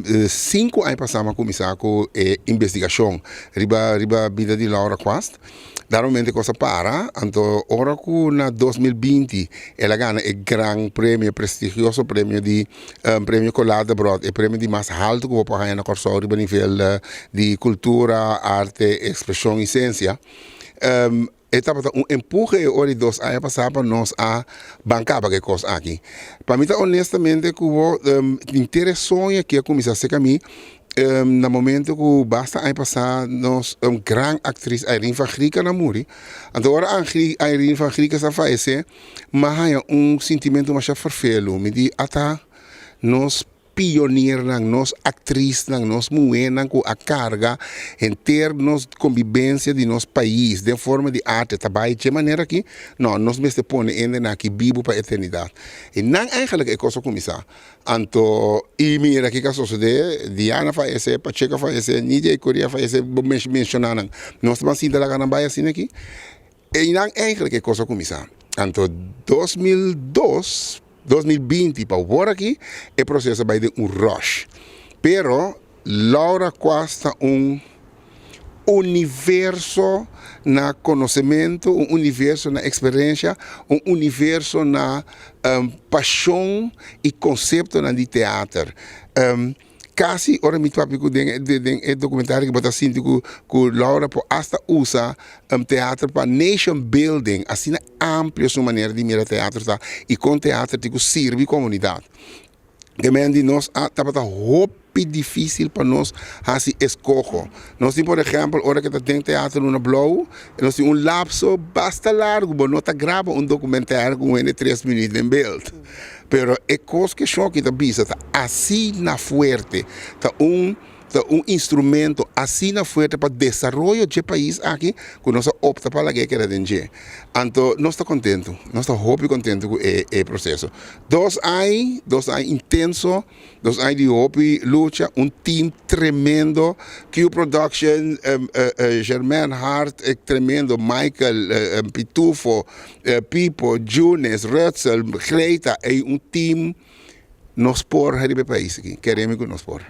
5 anos passamos a começar com a investigação riba vida de Laura Quast. Daramente cosa para, então, ora que na 2020 ela ganha o grande prêmio, prestigioso prêmio de prêmio Colada Brot, o prêmio de mais alto que vou pagar na Corso a nível de cultura, arte, expressão e ciência. Etapa empurre ora 2 anos passar para nós a bancar que coisa aqui. Para mim, honestamente, que o interessou que começar a ser caminho. No momento que basta ano passado, nós grande atriz Irene van Grieken na muri. Agora a Irene van Grieken está fazendo, mas há sentimento mais vervelho. Me diz, até nós pioneer nós atriz nós mulher com a carga em termos de convivência de nosso país de forma de arte também de maneira que não nós mesmo põe ainda aqui vivo para a eternidade e não eigenlijk é coisa começar então e mira aqui que sucede Diana faz Pacheco faz Nidia Coreia faz mencionar nós estamos assim da gana vai assim aqui e não eigenlijk é coisa começar então 2020 para agora aqui, o processo vai de rush. Pero Laura Costa universo na conhecimento, universo na experiência, universo na paixão e conceito na de teatro. Quase, ora me papi com o documentário que bota assim que Laura hasta usa teatro para nation building, assim amplia sua maneira de mirar teatro tá e com teatro que serve a comunidade. Que me de nós tá para hope difícil para nós assim escojo. Nós temos por exemplo, hora que tem teatro no Blow, nós temos lapso basta largo, mas não tá grava documentário com 3 minutos em build. Pero é coisa que choque da bisa, tá assim na fuerte, tá instrumento assim na fuerte para desenvolver o país aqui, que nós opta para a guerra de então nós estamos contentos, nós estamos muito contentos com o processo. 2 anos intenso, 2 anos de hope, luta, time tremendo, Q Production, Germain Hart, tremendo, Michael, Pitufo, Pipo, Junes, Rutzel, Greta, é time nos por o país aqui, queremos que nos por.